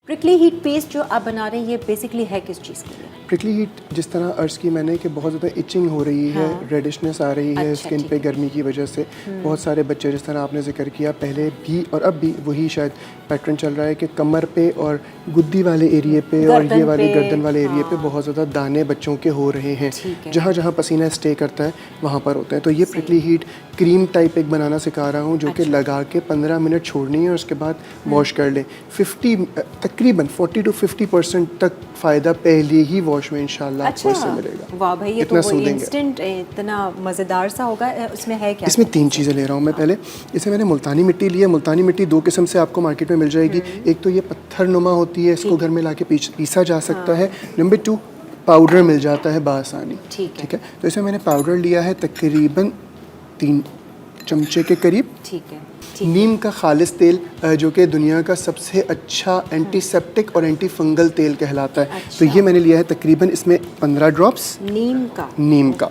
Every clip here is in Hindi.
प्रिकली हीट पेस्ट जो आप बना रहे हैं ये बेसिकली है किस चीज़ के लिए? प्रिकली हीट जिस तरह अर्ज़ की मैंने कि बहुत ज़्यादा इचिंग हो रही है, रेडिशनेस आ रही है अच्छा, स्किन पे गर्मी की वजह से। बहुत सारे बच्चे जिस तरह आपने जिक्र किया पहले भी और अब भी वही शायद पैटर्न चल रहा है कि कमर पे और गुद्दी वाले एरिए पे और ये वाले गर्दन वाले एरिए पे बहुत ज़्यादा दाने बच्चों के हो रहे हैं। जहाँ जहाँ पसीना स्टे करता है वहाँ पर होते हैं। तो ये प्रिकली हीट क्रीम टाइप एक बनाना सिखा रहा हूँ जो कि लगा के 15 मिनट छोड़नी है और उसके बाद वॉश कर लें। तकरीबन 40 to 50% तक फ़ायदा पहले ही वॉश में इंशाल्लाह आपको इससे मिलेगा। वाह भाई, ये तो वो इंस्टेंट इतना मज़ेदार सा होगा। उसमें है क्या? इसमें 3 चीज़ें ले रहा हूँ मैं पहले। इसे मैंने मुल्तानी मिट्टी ली है। मुल्तानी मिट्टी 2 किस्म से आपको मार्केट में मिल जाएगी। एक तो ये पत्थर नुमा होती है, इसको घर में लाके पीसा जा सकता है। नंबर 2 पाउडर मिल जाता है बासानी। ठीक है, तो इसे मैंने पाउडर लिया है तकरीबन 3 चमचे के करीब। ठीक है। नीम का खालिस तेल जो कि दुनिया का सबसे अच्छा एंटीसेप्टिक और एंटी फंगल तेल कहलाता है। तो ये मैंने लिया है तकरीबन इसमें 15 ड्रॉप्स नीम का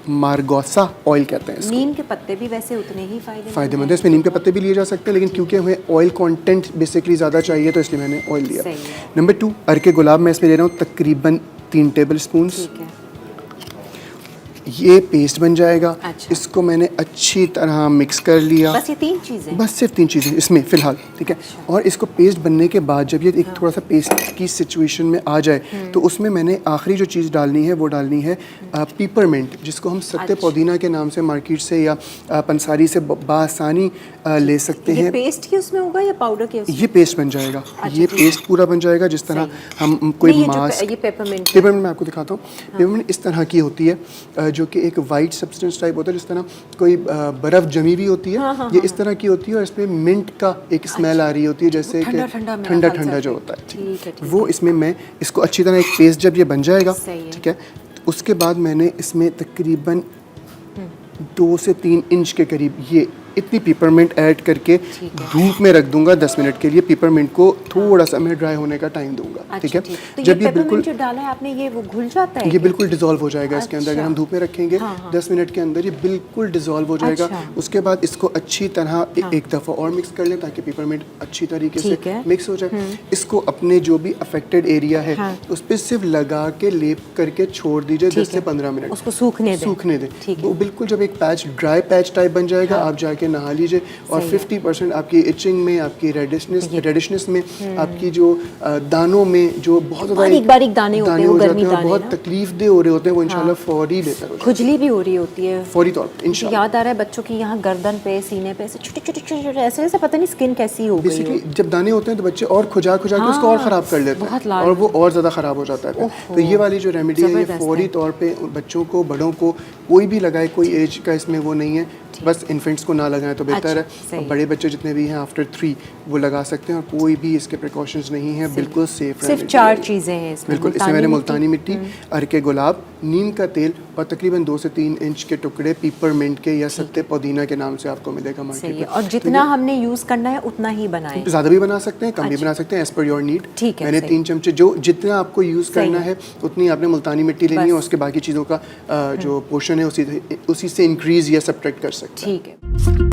मार्गोसा ऑयल कहते हैं इसको। नीम के पत्ते भी वैसे उतने ही फ़ायदेमंद है। इसमें नीम के पत्ते भी लिए जा सकते हैं लेकिन क्योंकि हमें ऑयल कंटेंट बेसिकली ज़्यादा चाहिए तो इसलिए मैंने ऑयल लिया। नंबर 2 अरके गुलाब मैं इसमें ले रहा हूँ तकरीबन 3 टेबल स्पून। ये पेस्ट बन जाएगा। इसको मैंने अच्छी तरह मिक्स कर लिया। बस ये 3 चीज़ें? बस सिर्फ 3 चीज़ें इसमें फ़िलहाल। ठीक है। और इसको पेस्ट बनने के बाद जब ये एक थोड़ा सा पेस्ट की सिचुएशन में आ जाए तो उसमें मैंने आखिरी जो चीज़ डालनी है वो डालनी है पीपरमेंट, जिसको हम सत्ते पुदीना के नाम से मार्केट से या पंसारी से बासानी ले सकते हैं। ये पेस्ट ही उसमें होगा या पाउडर के? ये पेस्ट बन जाएगा। ये पेस्ट पूरा बन जाएगा जिस तरह हम कोई मास्क। ये पेपरमेंट मैं आपको दिखाता हूँ। पेपरमेंट इस तरह की होती है जो कि एक वाइट सब्सटेंस टाइप होता है, जिस तरह कोई बर्फ़ जमी हुई होती है। ये इस तरह की होती है और इसमें मिंट का एक स्मेल आ रही होती है जैसे कि ठंडा जो होता है। वो इसमें मैं इसको अच्छी तरह एक पेस्ट जब ये बन जाएगा, ठीक है, उसके बाद मैंने इसमें तकरीबन 2 से 3 इंच के करीब ये इतनी पिपरमेंट ऐड करके धूप में रख दूंगा 10 मिनट के लिए। पिपरमेंट को थोड़ा सा मैं ड्राई होने का टाइम दूंगा। ठीक है। तो जब ये बिल्कुल जो डाला है आपने ये वो घुल जाता है? ये बिल्कुल डिसॉल्व हो जाएगा इसके अंदर। अगर हम धूप में रखेंगे 10 मिनट के अंदर ये बिल्कुल डिसॉल्व हो जाएगा। उसके बाद इसको अच्छी तरह एक दफ़ा और मिक्स कर लें ताकि पिपरमेंट अच्छी तरीके से मिक्स हो जाए। इसको अपने जो भी अफेक्टेड एरिया है उस पर सिर्फ लगा के लेप करके छोड़ दीजिए 10 से 15 मिनट। उसको सूखने दें। वो बिल्कुल जब एक पैच ड्राई पैच टाइप बन जाएगा आप जाके नहा लीजिए। और 50% आपकी इचिंग में, आपकी रेडिशनेस में, आपकी जो दानों में जो बहुत ज़्यादा बारीक दाने होते हैं, गर्मी दाने, बहुत तकलीफ दे हो रहे होते हैं, वो इंशाल्लाह फौरी बेहतर हो जाएगा। खुजली भी हो रही होती है फौरी तौर पे इंशाल्लाह। याद आ रहा है बच्चों की यहाँ गर्दन पे, सीने पे ऐसे छोटे ऐसे ऐसे पता नहीं स्किन कैसी हो गई। बेसिकली जब दाने होते हैं तो बच्चे और खुजा के उसको और ख़राब कर लेते हैं और वो और ज़्यादा ख़राब हो जाता है। तो ये वाली जो रेमेडी है ये फौरी तौर पे बच्चों को, बड़ों को, कोई भी लगाए, कोई एज का इसमें वो नहीं है। बस इन्फेंट्स को ना लगाएं तो बेहतर है। बड़े बच्चे जितने भी हैं आफ्टर 3 वो लगा सकते हैं और कोई भी इसके प्रिकॉशंस नहीं है। बिल्कुल सेफ है। सिर्फ 4 चीज़ें हैं इसमें। बिल्कुल। इसमें मैंने मुल्तानी मिट्टी, अरके गुलाब, नीम का तेल और तकरीबन 2 से 3 इंच के टुकड़े पीपरमेंट के या सत्ते पुदीना के नाम से आपको मिलेगा मार्केट में। और जितना हमने यूज़ करना है उतना ही बनाएं। ज़्यादा भी बना सकते हैं, कम भी बना सकते हैं, एज पर योर नीड। मैंने 3 चमचे जो जितना आपको यूज़ करना है उतनी आपने मुल्तानी मिट्टी लेनी है और उसके बाकी चीज़ों का जो पोर्शन है उसी से इंक्रीज़ या सब्ट्रैक्ट कर सकते हैं। ठीक है।